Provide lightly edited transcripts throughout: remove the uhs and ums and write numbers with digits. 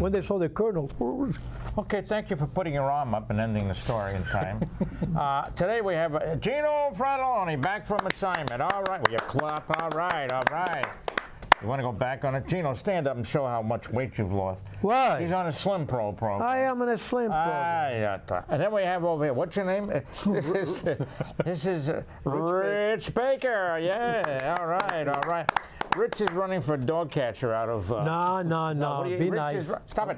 when they saw the colonel. Okay, thank you for putting your arm up and ending the story in time. Today we have Gino Fratelloni back from assignment. All right, will you clap? All right, all right. You want to go back on it? Gino, stand up and show how much weight you've lost. Why? He's on a Slim Pro program. I am on a Slim program. Yeah. And then we have over here, what's your name? This is Rich Baker. Yeah, all right. Rich is running for dog catcher out of... No, be nice. Stop it.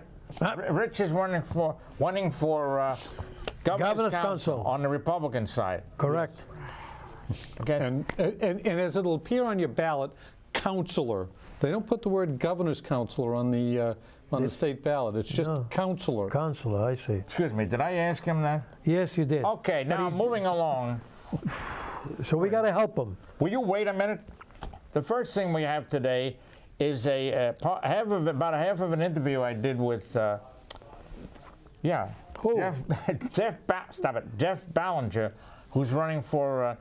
Rich is running for Governor's Council on the Republican side. Correct. Okay. And as it'll appear on your ballot, counselor. They don't put the word governor's counselor on the state ballot. It's just counselor. Counselor, I see. Excuse me, did I ask him that? Yes, you did. Okay, now moving along. So we got to help him. Will you wait a minute? The first thing we have today is about half of an interview I did with, Jeff Ballinger, who's running for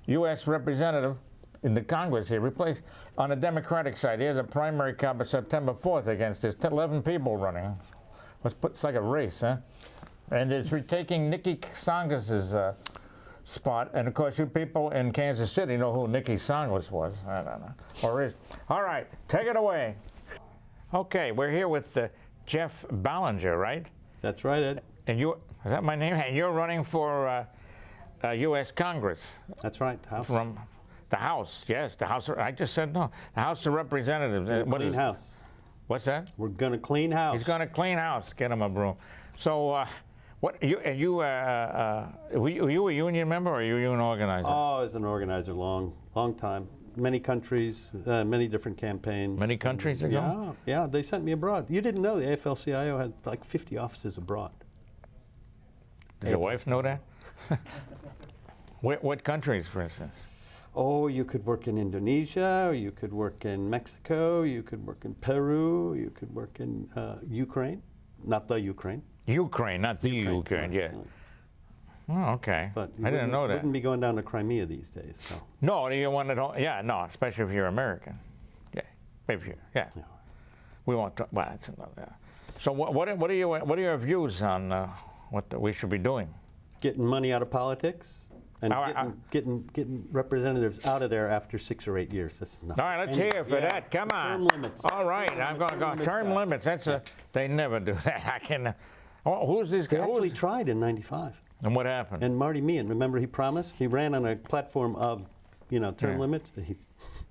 U.S. representative in the Congress here, replaced on the Democratic side. He has a primary comp September 4th against this 11 people running. It's like a race, huh? And it's retaking Nikki Tsongas's spot. And of course, you people in Kansas City know who Nikki Tsongas was. I don't know, or is. All right, take it away. Okay, we're here with Jeff Ballinger, right? That's right, Ed. And is that my name? And you're running for U.S. Congress. That's right, the House. From the House, yes, the House. I just said no. The House of Representatives. Clean house. What's that? We're gonna clean house. He's gonna clean house. Get him a broom. So, were you a union member or are you a union organizer? Oh, I was an organizer long time. Many countries, many different campaigns. Many countries ago? Yeah, they sent me abroad. You didn't know the AFL-CIO had like 50 offices abroad. Does your wife know that? What countries, for instance? Oh, you could work in Indonesia, or you could work in Mexico, you could work in Peru, you could work in Ukraine. Not the Ukraine. Ukraine, not the Ukraine, yeah. Oh, okay. But I didn't know that. Wouldn't be going down to Crimea these days. So. No, you want to, no, especially if you're American. Yeah, if you're, yeah. We won't talk, well, that's another. So what are your views on what we should be doing? Getting money out of politics and getting representatives out of there after 6 or 8 years. That's enough. All right, let's hear for that. Come on. Term limits. All right, I'm going to go. Term limits. They never do that. I can. Oh, who's this guy? They actually tried in '95. And what happened? And Marty Meehan, remember he promised? He ran on a platform of, term limits.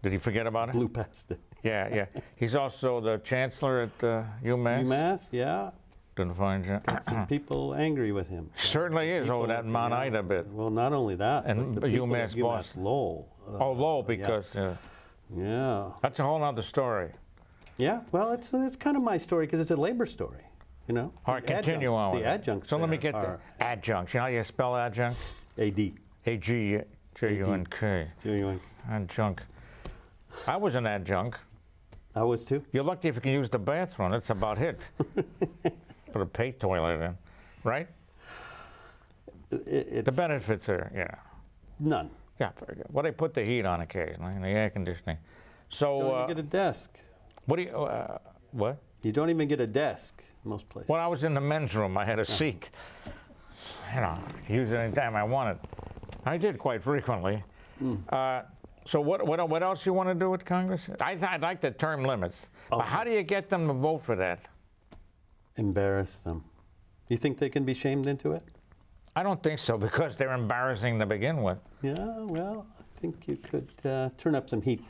Did he forget about it? Blew past it. Yeah. He's also the chancellor at UMass. UMass, yeah. Didn't find you. Some people angry with him. Certainly is over that Mount Ida bit. Well, not only that, and but the UMass boss. Lowell. Lowell, because. Yeah. That's a whole other story. Yeah. Well, it's kind of my story because it's a labor story. All right, continue on. The adjuncts. So let me get the adjuncts. You know how you spell adjunct? A-D. A-G-J-U-N-K. Adjunct. I was an adjunct. I was too. You're lucky if you can use the bathroom. That's about it. Put a pay toilet in, right? The benefits are, none. Yeah, very good. Well, they put the heat on occasionally and the air conditioning. So you get a desk. What do you? What? You don't even get a desk in most places. When I was in the men's room, I had a seat. Use it anytime I wanted. I did quite frequently. So what else you want to do with Congress? I'd like the term limits. But how do you get them to vote for that? Embarrass them. You think they can be shamed into it? I don't think so, because they're embarrassing to begin with. Yeah, well, I think you could turn up some heat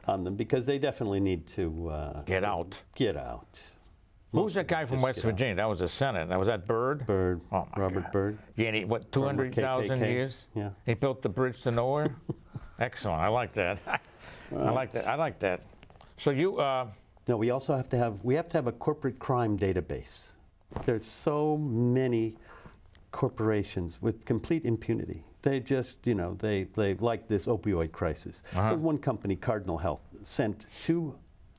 on them, because they definitely need to get out. Get out. Who's that guy from West Virginia? That was a Senate. Was that Byrd? Byrd. Oh, Robert God. Byrd. Yeah, and he, 200,000 years? Yeah. He built the bridge to nowhere? Excellent. I like that. I like that. So you... No, we also have to have a corporate crime database. There's so many corporations with complete impunity. They just, they like this opioid crisis. There's one company, Cardinal Health, sent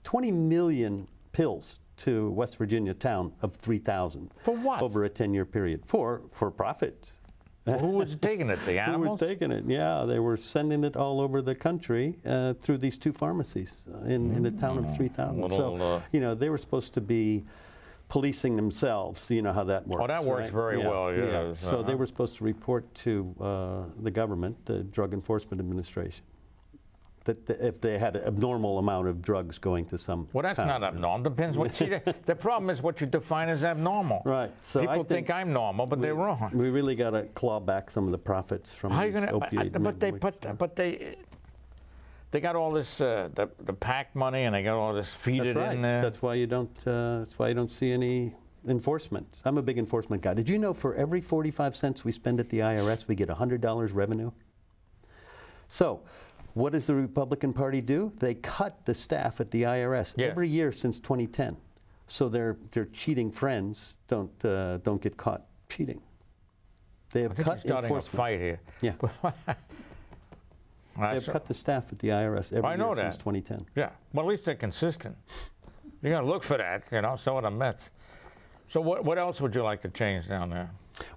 20 million pills to West Virginia town of 3,000. For what? Over a 10-year period. For profit. Who was taking it? The Who animals? was taking it? Yeah, they were sending it all over the country through these 2 pharmacies in the town of 3,000. So, you know, they were supposed to be policing themselves. You know how that works. Oh, that works right? very well. Yeah. So they were supposed to report to the government, the Drug Enforcement Administration, that if they had an abnormal amount of drugs going to some Well, that's town. not abnormal. Depends what. See, the problem is what you define as abnormal. Right. So People I think I'm normal, but they're wrong. We really got to claw back some of the profits from How you these gonna? opioid. But they got all this the PAC money, and they got all this feeded That's right. in there. That's why you don't. That's why you don't see any enforcement. I'm a big enforcement guy. Did you know for every 45 cents we spend at the IRS, we get $100 revenue? So, what does the Republican Party do? They cut the staff at the IRS every year since 2010, so their cheating friends don't get caught cheating. They have cut starting enforcement. a fight here. Yeah. They have cut the staff at the IRS every year since 2010. Yeah. Well, at least they're consistent. You got to look for that, you know. So are the Mets. So what else would you like to change down there?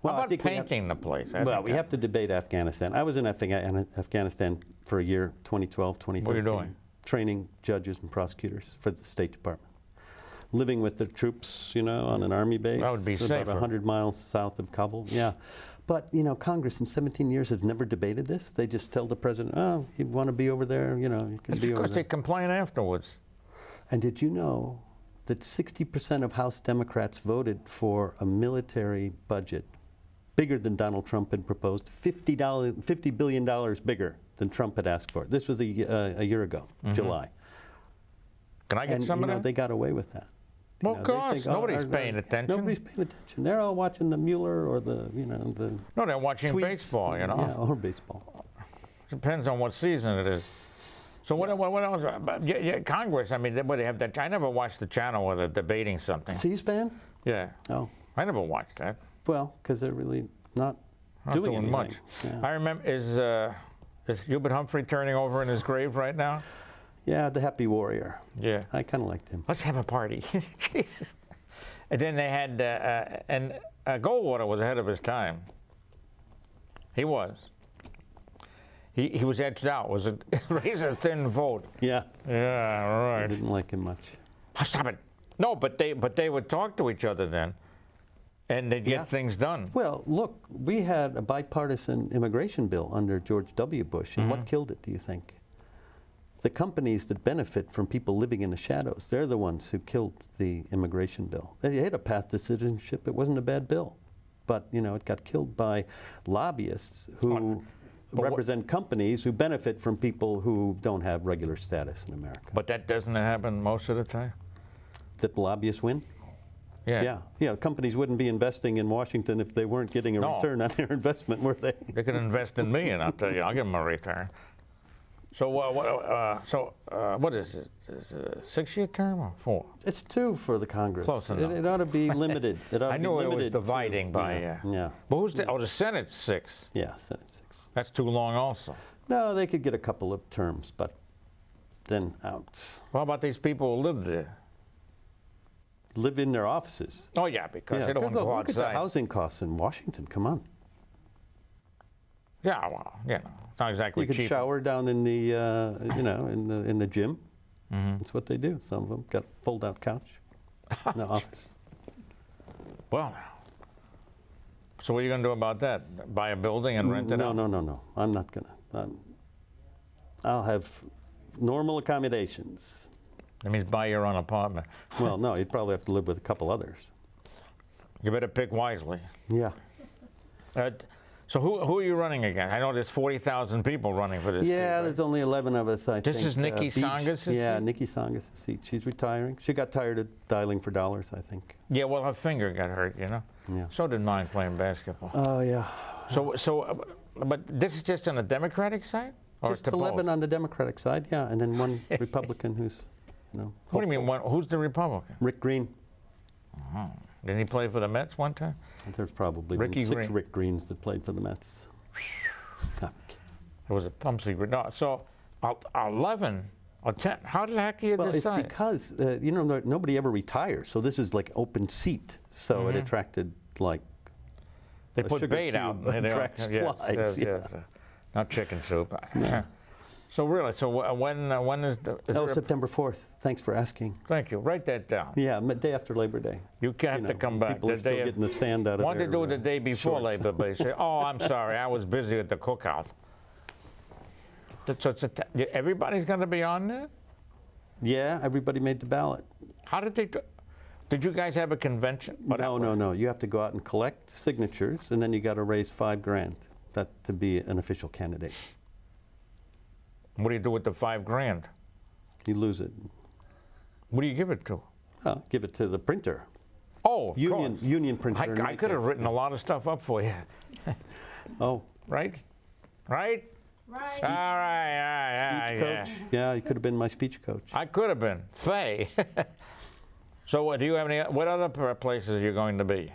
Well, How I about think painting the place? We have to debate Afghanistan. I was in Afghanistan for a year, 2012, 2013. What are you doing? Training judges and prosecutors for the State Department. Living with the troops, you know, on an army base. That would be safer. About 100 miles south of Kabul. Yeah. But, you know, Congress in 17 years has never debated this. They just tell the president, oh, you want to be over there, you know, you can It's be over because there. they complain afterwards. And did you know that 60% of House Democrats voted for a military budget bigger than Donald Trump had proposed, $50 billion bigger than Trump had asked for? This was a year ago, July. Can I get some of that? They got away with that. Well, of course, nobody's paying attention. Nobody's paying attention. They're all watching the Mueller or the, you know, the No, they're watching tweets. baseball, you know. Yeah, or baseball. Depends on what season it is. So what else? Congress, I mean, they have that. I never watched the channel where they're debating something. C-SPAN? Yeah. Oh, I never watched that. well, because they're really not doing anything. much. Yeah. I remember, is Hubert Humphrey turning over in his grave right now? Yeah, the happy warrior. Yeah. I kind of liked him. Let's have a party. Jesus. And then they had, Goldwater was ahead of his time. He was. He was edged out. It was a razor-thin vote. Yeah. Yeah, I right. didn't like him much. Oh, stop it. No, but they would talk to each other then, and they'd Yeah. get things done. Well, look, we had a bipartisan immigration bill under George W. Bush, and what killed it, do you think? The companies that benefit from people living in the shadows, they're the ones who killed the immigration bill. They had a path to citizenship. It wasn't a bad bill. But, you know, it got killed by lobbyists who represent companies who benefit from people who don't have regular status in America. But that doesn't happen most of the time. That lobbyists win? Yeah. Yeah, companies wouldn't be investing in Washington if they weren't getting a No. return on their investment, were they? They could invest in me, and I'll tell you, I'll give them a return. So what is it? Is it a 6-year term or 4? It's 2 for the Congress. Close enough. It ought to be limited. It ought I to knew be it was limited dividing by. Yeah. But who's the Senate's 6. Yeah, Senate 6. That's too long, also. No, they could get a couple of terms, but then out. What about these people who live there? Live in their offices. Oh yeah, because they don't want to go look at the outside. housing costs in Washington. Come on. Yeah, well, you know, it's not exactly You could cheap. shower down in the, you know, in the gym. That's what they do. Some of them got a fold-out couch in the office. Well, so what are you going to do about that? Buy a building and rent it out? No. I'm not gonna. I'll have normal accommodations. That means buy your own apartment. Well, no, you'd probably have to live with a couple others. You better pick wisely. Yeah. So who are you running against? I know there's 40,000 people running for this seat, Yeah, right? there's only 11 of us, I think. This is Nikki Beach- Tsongas' Yeah, seat? Nikki Tsongas' seat. She's retiring. She got tired of dialing for dollars, I think. Yeah, well, her finger got hurt, you know. Yeah. So did mine playing basketball. Oh, yeah. But this is just on the Democratic side? Or Just to 11 both? on the Democratic side, yeah, and then one Republican who's, you know. What do you mean, who's the Republican? Rick Green. Didn't he play for the Mets one time? There's probably Ricky been 6 Green. Rick Greens that played for the Mets. It was a pump secret. No, so 11 or 10, how the heck do you Well, it's decide? because, you know, nobody ever retires, so this is like open seat, so it attracted like They a put sugar bait out. cube and they all- attracts yes, flies. yes, yeah. yes. Not chicken soup. So really, so when is the? Is Oh, there a- September 4th. Thanks for asking. Thank you. Write that down. Yeah, day after Labor Day. You can't have to come back. People are still getting the sand out of Want their to do it the day before shorts. Labor Day. Say, oh, I'm sorry, I was busy at the cookout. So everybody's going to be on there? Yeah, everybody made the ballot. How did they do? Did you guys have a convention? No. You have to go out and collect signatures, and then you got to raise $5,000 to be an official candidate. What do you do with the $5,000? You lose it. What do you give it to? Oh, give it to the printer. Oh, of course. Union printer. in I my could have case. written a lot of stuff up for you. Oh, Right? Right? Right. All right. speech Yeah. coach. Yeah, you could have been my speech coach. I could have been. Faye. So do you have any? What other places are you going to be?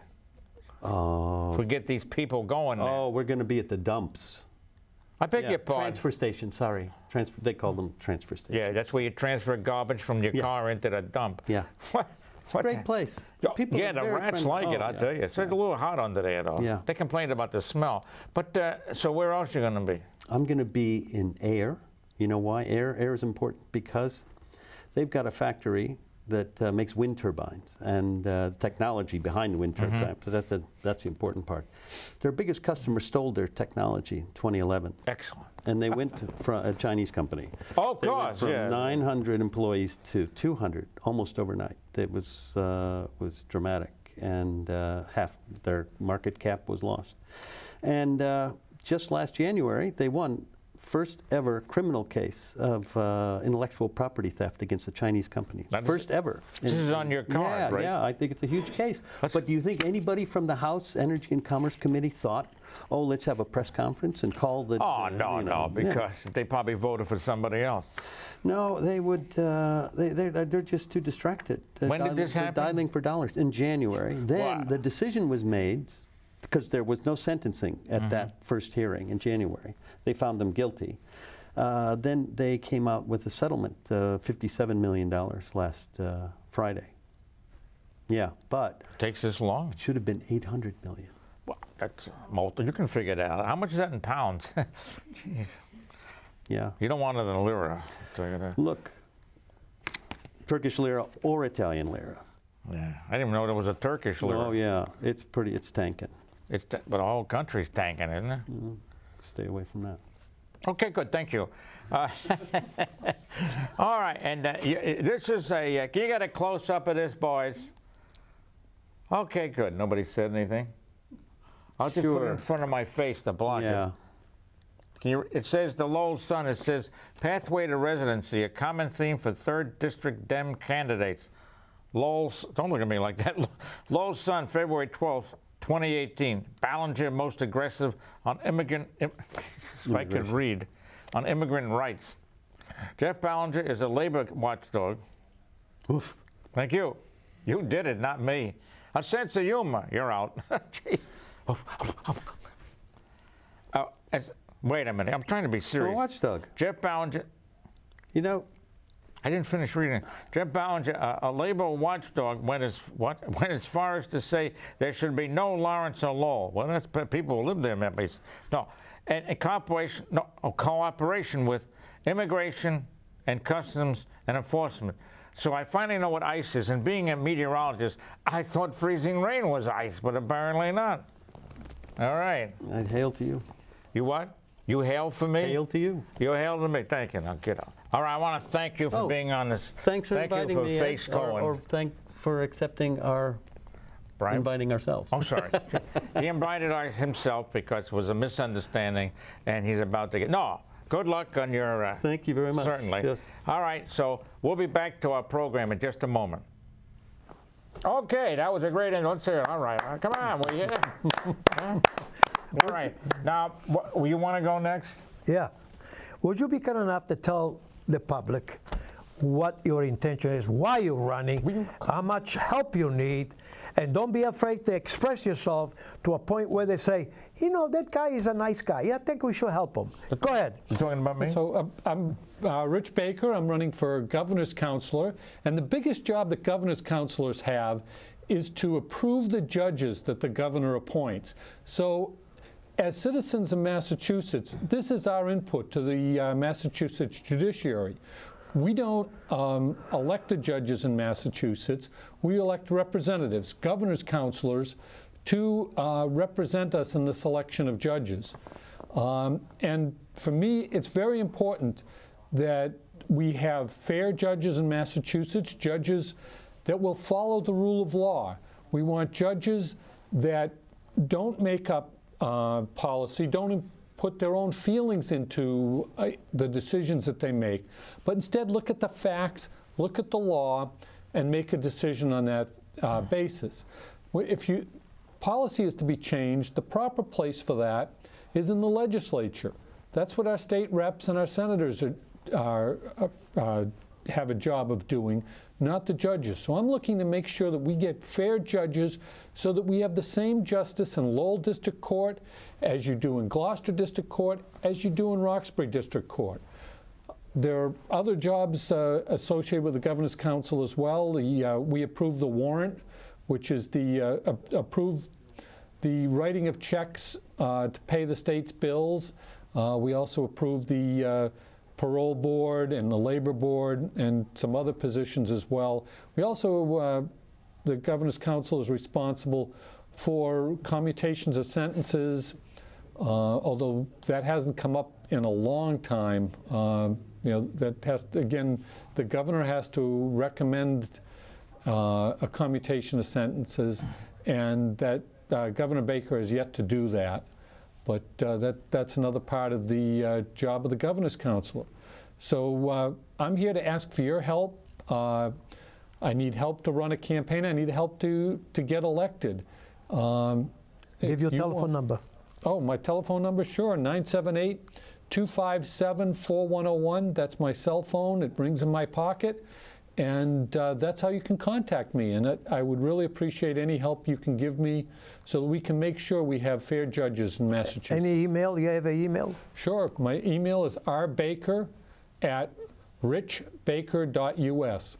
Oh, We get these people going there. we're going to be at the dumps. I beg Yeah, your pardon. transfer station. Sorry, they call them transfer stations. Yeah, that's where you transfer garbage from your Yeah. car into the dump. Yeah. What? It's a great place. Oh, People yeah, are the very rats friendly. like it, Oh, I'll yeah. tell you. It's a little hot under there, though. Yeah. They complained about the smell. But, so where else are you going to be? I'm going to be in Air. You know why? Air is important because they've got a factory that makes wind turbines and technology behind the wind turbines. So that's the important part. Their biggest customer stole their technology in 2011. Excellent. And they went from a Chinese company. Oh, of They went course, from yeah. 900 employees to 200 almost overnight. It was dramatic, and half their market cap was lost. And just last January, they won first ever criminal case of intellectual property theft against a Chinese company. That is- First ever. This is on your card, yeah, right? Yeah, I think it's a huge case. But do you think anybody from the House Energy and Commerce Committee thought, oh, let's have a press conference and call the... Oh, no, you know, no, because they probably voted for somebody else. No, they would. They're just too distracted. When did this happen? They're dialing for dollars in January. Then Wow. the decision was made because there was no sentencing at that first hearing in January. They found them guilty. Then they came out with a settlement, $57 million last Friday. Yeah, but Takes this long? it should have been $800 million. Well, that's multi. You can figure that out. How much is that in pounds? Jeez. Yeah. You don't want it in lira. I'll tell you that. Look, Turkish lira or Italian lira. Yeah, I didn't even know there was a Turkish lira. Oh yeah, it's tanking. But the whole country's tanking, isn't it? Stay away from that. Okay, good. Thank you. All right, and this is a. Can you get a close up of this, boys? Okay, good. Nobody said anything. I'll just put it in front of my face to block Yeah. it. It says the Lowell Sun. It says pathway to residency, a common theme for 3rd District Dem candidates. Lowell's. Don't look at me like that. Lowell Sun, February 12th. 2018, Ballinger most aggressive on immigrant, if I could read, on immigrant rights. Jeff Ballinger is a labor watchdog. Oof. Thank you. You did it, not me. A sense of humor. You're out. Jeez. Wait a minute. I'm trying to be A serious. watchdog. Jeff Ballinger. You know, I didn't finish reading. Jeff Ballinger, a labor watchdog, went as far as to say there should be no Lawrence or Lowell. Well, that's people who live there, maybe. No, and cooperation with immigration and customs and enforcement. So I finally know what ice is. And being a meteorologist, I thought freezing rain was ice, but apparently not. All right. I hail to you. You what? You hail for me? Hail to you. You hail to me. Thank you. Now get out. All right. I want to thank you for being on this. Thanks for thank inviting you for me. Face Ed, Cohen. or thank for accepting our Brian? inviting ourselves. I'm sorry. He invited himself because it was a misunderstanding, and he's about to get. No. Good luck on your. Thank you very much. Certainly. Yes. All right. So we'll be back to our program in just a moment. Okay, that was a great end. Let's hear it. All right. Come on, will you? Huh? All right. Now, you want to go next? Yeah. Would you be kind enough to tell the public what your intention is, why you're running, how much help you need, and don't be afraid to express yourself to a point where they say, you know, that guy is a nice guy. Yeah, I think we should help him. Go ahead. You talking about me? So I'm Rich Baker. I'm running for governor's counselor. And the biggest job that governor's counselors have is to approve the judges that the governor appoints. So as citizens of Massachusetts, this is our input to the Massachusetts judiciary. We don't elect the judges in Massachusetts. We elect representatives, governor's counselors, to represent us in the selection of judges. And for me, it's very important that we have fair judges in Massachusetts, judges that will follow the rule of law. We want judges that don't make up policy, don't put their own feelings into the decisions that they make, but instead look at the facts, look at the law, and make a decision on that basis. If policy is to be changed, the proper place for that is in the legislature. That's what our state reps and our senators have a job of doing, not the judges. So I'm looking to make sure that we get fair judges so that we have the same justice in Lowell District Court as you do in Gloucester District Court, as you do in Roxbury District Court. There are other jobs associated with the Governor's Council as well. We approved the warrant, which is the approved the writing of checks to pay the state's bills. We also approved the parole board and the labor board and some other positions as well. We also, the Governor's Council is responsible for commutations of sentences, although that hasn't come up in a long time. That has to, again, the governor has to recommend a commutation of sentences, and that Governor Baker has yet to do that. But that's another part of the job of the Governor's Council. So I'm here to ask for your help. I need help to run a campaign. I need help to get elected. Give your telephone number. Oh, my telephone number? Sure, 978-257-4101. That's my cell phone. It rings in my pocket. And that's how you can contact me. And I would really appreciate any help you can give me so that we can make sure we have fair judges in Massachusetts. Any email? You have an email? Sure. My email is rbaker@richbaker.us.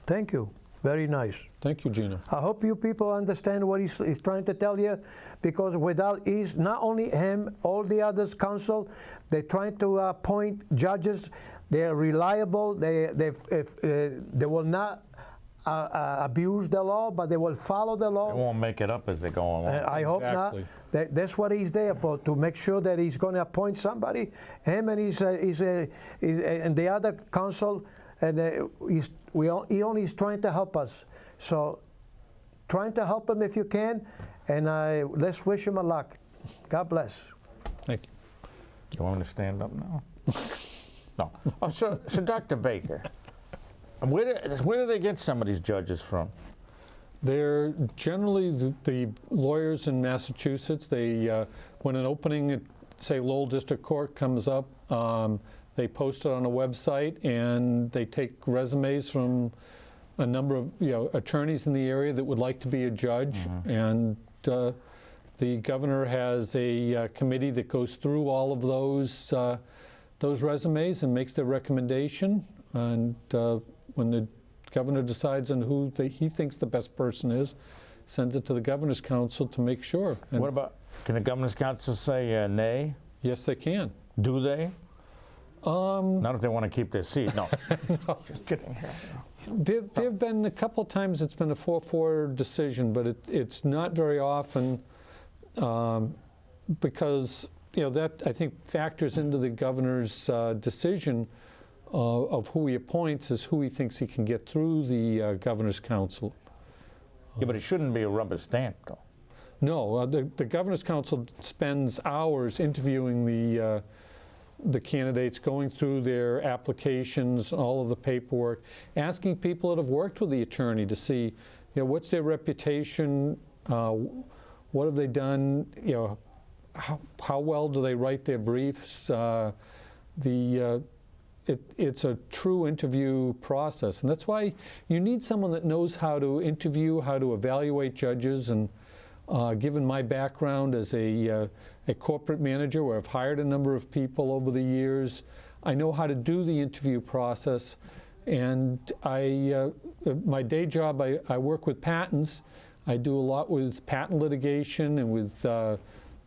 Thank you. Very nice. Thank you, Gino. I hope you people understand what he's trying to tell you, because without not only him, all the others council, they're trying to appoint judges. They're reliable. They will not abuse the law, but they will follow the law. They won't make it up as they go along. I hope not. That's what he's there for, to make sure that he's going to appoint somebody. Him and and the other council, and he only is trying to help us. So, trying to help him if you can, and let's wish him a luck. God bless. Thank you. You want me to stand up now? No. Oh, so Dr. Baker, where do they get some of these judges from? They're generally the lawyers in Massachusetts. They, when an opening at, say, Lowell District Court comes up, they post it on a website, and they take resumes from a number of attorneys in the area that would like to be a judge. Mm-hmm. And the governor has a committee that goes through all of those resumes and makes their recommendation. And when the governor decides on who he thinks the best person is, sends it to the Governor's Council to make sure. And what about, can the Governor's Council say nay? Yes, they can. Do they? Not if they want to keep their seat, no. No. Just kidding. There have been a couple of times it's been a 4-4 decision, but it's not very often, because that, I think, factors into the governor's decision of who he appoints is who he thinks he can get through the Governor's Council. Yeah, but it shouldn't be a rubber stamp, though. No, the Governor's Council spends hours interviewing the candidates, going through their applications, all of the paperwork, asking people that have worked with the attorney to see, what's their reputation, what have they done, how well do they write their briefs. It's a true interview process, and that's why you need someone that knows how to interview, how to evaluate judges. And given my background as a corporate manager, where I've hired a number of people over the years, I know how to do the interview process, And my day job, I work with patents. I do a lot with patent litigation and with the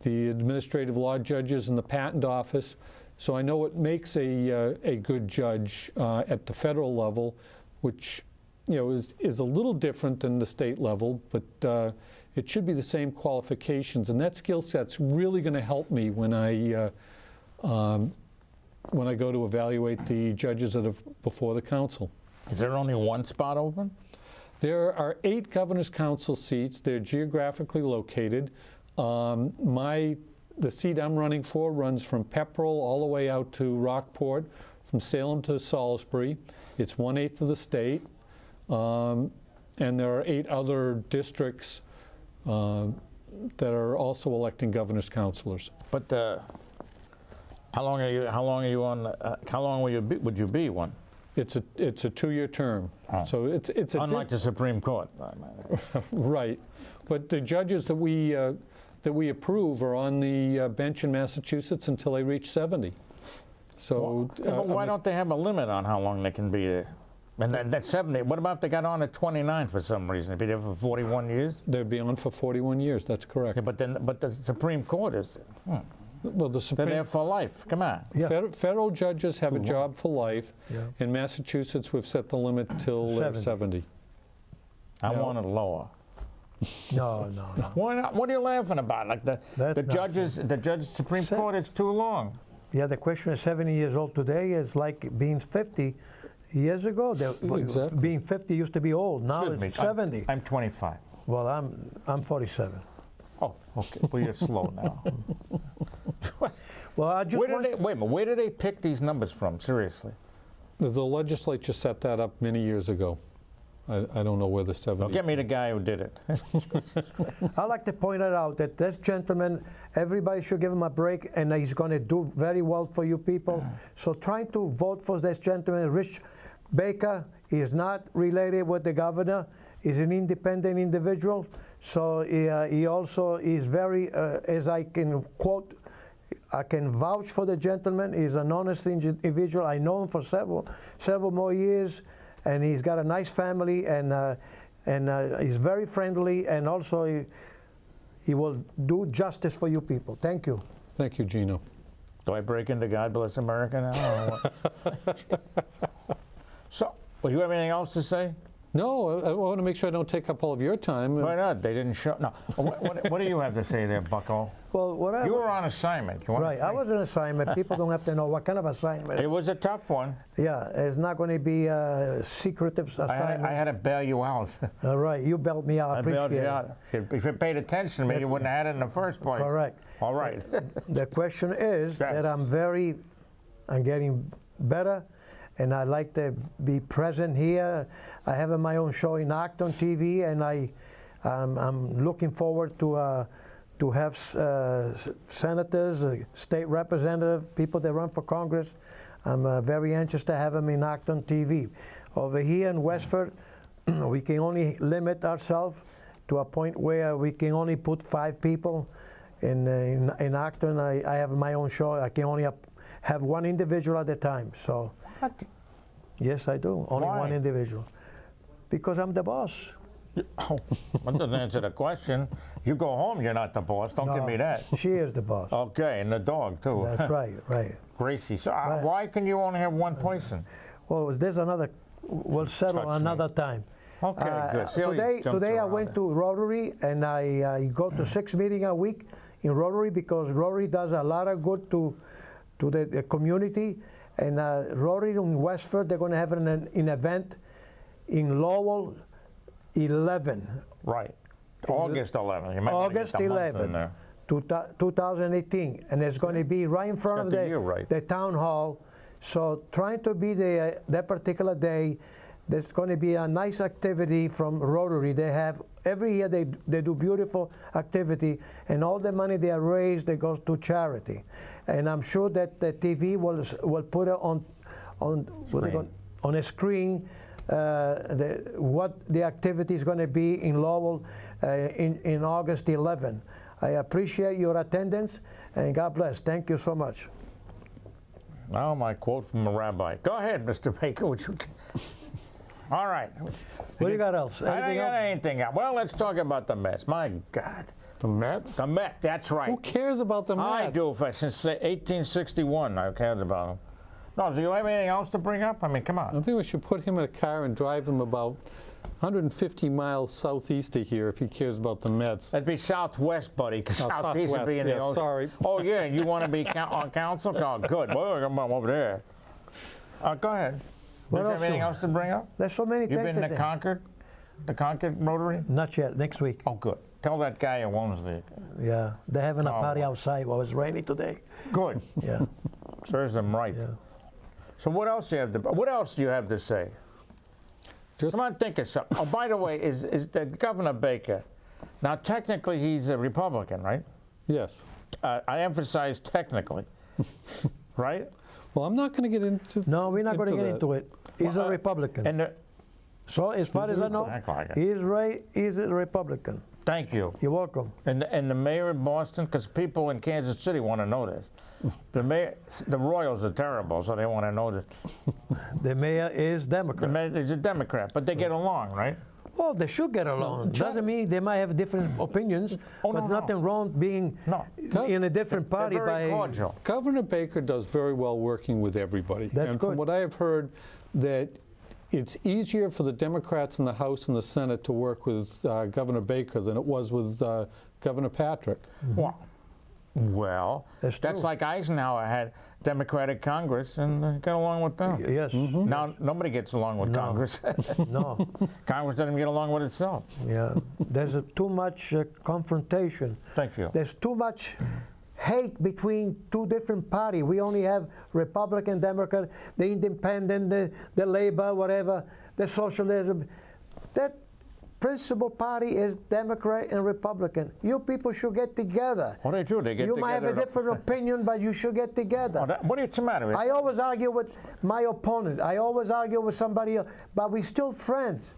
administrative law judges in the patent office. So I know what makes a good judge at the federal level, which is a little different than the state level, but it should be the same qualifications. And that skill set's really going to help me when I go to evaluate the judges that are before the council. Is there only one spot open? There are 8 governor's council seats. They're geographically located. The seat I'm running for runs from Pepperell all the way out to Rockport, from Salem to Salisbury. It's 1/8 of the state. And there are 8 other districts that are also electing governor's councilors. But how long would you be one? It's a 2-year term. Oh. So it's unlike the Supreme Court. Right, but the judges that we approve are on the bench in Massachusetts until they reach 70. So but why don't they have a limit on how long they can be there? And that's 70. What about if they got on at 29 for some reason? They'd be there for 41 years? They'd be on for 41 years. That's correct. Yeah, but the Supreme Court is. Well, they're there for life. Come on. Yeah. Federal judges have a job for life. Yeah. In Massachusetts, we've set the limit till 70. I want it lower. No. Why not? What are you laughing about? Like the judges Supreme Court, it's too long. Yeah, the question is 70 years old today is like being 50 years ago. Exactly. Being 50 used to be old. Now it's 70. I'm 25. Well, I'm 47. Oh, okay. Well, you're slow now. Well, I just wait a minute. Where did they pick these numbers from? Seriously. The legislature set that up many years ago. I don't know where the 70. Well, get me the guy who did it. I'd like to point it out that this gentleman, everybody should give him a break, and he's going to do very well for you people. So trying to vote for this gentleman, Rich Baker, is not related with the governor. He's an independent individual. So he also is very, as I can quote, I can vouch for the gentleman. He's an honest individual. I know him for several more years. And he's got a nice family, and he's very friendly, and also he will do justice for you people. Thank you. Thank you, Gino. Do I break into God Bless America now? So, well, you have anything else to say? No, I want to make sure I don't take up all of your time. Why not? They didn't show. No. What do you have to say there, Bucko? Well, you were on assignment. Right, I was on assignment. People don't have to know what kind of assignment. It was a tough one. Yeah, it's not going to be a secretive assignment. I had to bail you out. All right, you bailed me out. I appreciate bailed you out. If you paid attention to me, you wouldn't have had it in the first place. Correct. All right. The question is that I'm getting better, and I like to be present here. I have my own show in Acton TV, and I'm looking forward to have senators, state representatives, people that run for Congress. I'm very anxious to have them in Acton TV. Over here in Westford, we can only limit ourselves to a point where we can only put 5 people. In Acton, I have my own show. I can only have one individual at a time. So, what? Yes, I do. Only one individual. Because I'm the boss. Oh, that doesn't answer the question. You go home, you're not the boss. Don't give me that. She is the boss. Okay, and the dog, too. That's right. Gracie. So why can you only have one person? Well, there's another. We'll settle another time. Okay, good. Today I went to Rotary, and I go to 6 meetings a week in Rotary, because Rotary does a lot of good to the community. And Rotary in Westford, they're going to have an event in Lowell 11. Right. August 11. You might August 11, 2018. And it's going to be right in front of the town hall. So trying to be there that particular day, there's going to be a nice activity from Rotary. They have, every year they do beautiful activity, and all the money they raise, they goes to charity. And I'm sure that the TV will put it on a screen, what the activity is going to be in Lowell in August 11. I appreciate your attendance, and God bless. Thank you so much. Now my quote from a rabbi. Go ahead, Mr. Baker. All right. What do you got else? I don't Anything got else? anything else. Well, let's talk about the Mets. My God. The Mets? The Mets, that's right. Who cares about the Mets? I do. Since 1861, I've cared about them. No, do you have anything else to bring up? I mean, come on. I think we should put him in a car and drive him about 150 miles southeast of here if he cares about the Mets. That'd be southwest, buddy, because southeast would be in the yeah, ocean. sorry. Oh, yeah, and you want to be on council? Oh, good. Well, I'm over there. Go ahead. What Do you else have anything you- else to bring up? There's so many You've things been to to do. Concord? The Concord Rotary? Not yet. Next week. Oh, good. Tell that guy who owns the... Yeah, they're having a Oh, party well. outside. Well, it's rainy today. Good. Yeah, Serves them right. yeah. So what else do you have to... What else do you have to say? Come on, think of something. Oh, by the way, is the Governor Baker... Now, technically, he's a Republican, right? Yes. I emphasize technically. Right? Well, I'm not going to get into No, we're not going to get that. into it. He's a Republican. And So as far as I know, Act like it. he's a Republican. thank you. You're welcome. And the mayor of Boston, because people in Kansas City want to know this. The Royals are terrible, so they want to know this. The mayor is The Democrat. mayor is a Democrat, but they get along, right? Well, they should get along. John- Doesn't mean they might have different opinions, Oh, but no, there's no. nothing wrong being No. in a different They're party very by. cordial. Governor Baker does very well working with everybody. That's and from good. what I have heard, that it's easier for the Democrats in the House and the Senate to work with Governor Baker than it was with Governor Patrick. Well, That's that's true. like Eisenhower had Democratic Congress and got along with them. Yes. Now nobody gets along with No. Congress. No. Congress doesn't get along with itself. Yeah. There's too much confrontation. Thank you. There's too much hate between two different parties. We only have Republican, Democrat, the Independent, the Labor, whatever, the Socialism. That principal party is Democrat and Republican. You people should get together. What do they do? They get You together. might have a and- different opinion, but you should get together. What's the matter with I always argue with my opponent. I always argue with somebody else, but we're still friends.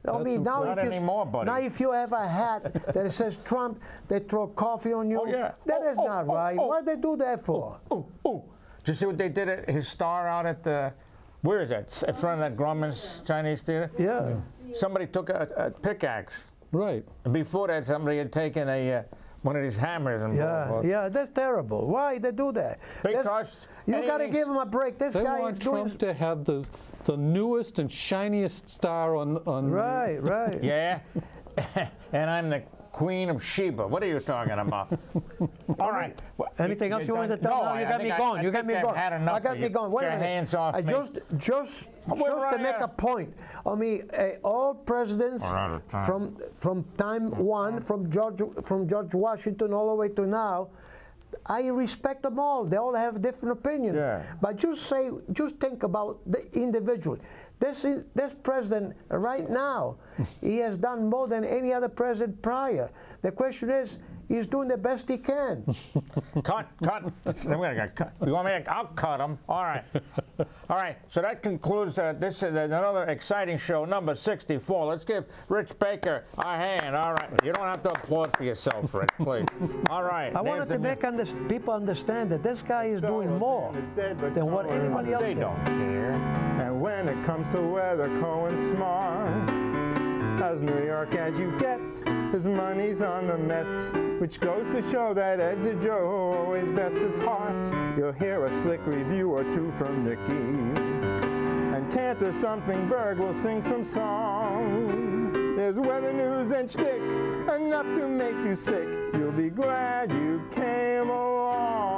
I mean, now Not if you anymore, buddy. now if you have a hat that says Trump, they throw coffee on you. Oh, yeah. That Oh, is oh, not oh, right. oh. What they do that for? Did you see what they did at his star out at the, where is that? In front of that Grumman's Chinese Theater? Yeah. Somebody took a pickaxe. Right. And before that, somebody had taken one of these hammers and Yeah, that's terrible. Why they do that? Because you got to anything's- give him a break. This They guy want is doing Trump to have the newest and shiniest star on right, right. Yeah, and I'm the Queen of Sheba. What are you talking about? All right. Well, Anything else you want to tell? No, No, you I got me think going. I You got think me I've going. had enough I got of me you. going. Wait Get a your minute. hands off I me. just to running make out a of- point. I mean, all presidents We're out of time. from time one, from George Washington all the way to now, I respect them all. They all have different opinions. Yeah. But just think about the individual. This president right now, he has done more than any other president prior. The question is, he's doing the best he can. Cut. I'm gonna get cut. You want me to? I'll cut him. All right. All right. So that concludes this is another exciting show, number 64. Let's give Rich Baker a hand. All right. You don't have to applaud for yourself, Rich, please. All right. I wanted to make people understand that this guy is doing more than what anybody else They did. don't care. And when it comes to weather, Cohen's smart. As New York as you get, his money's on the Mets, which goes to show that Ed's Joe always bets his heart. You'll hear a slick review or two from Nicky. And Cantor Something Berg will sing some song. There's weather news and shtick, enough to make you sick. You'll be glad you came along.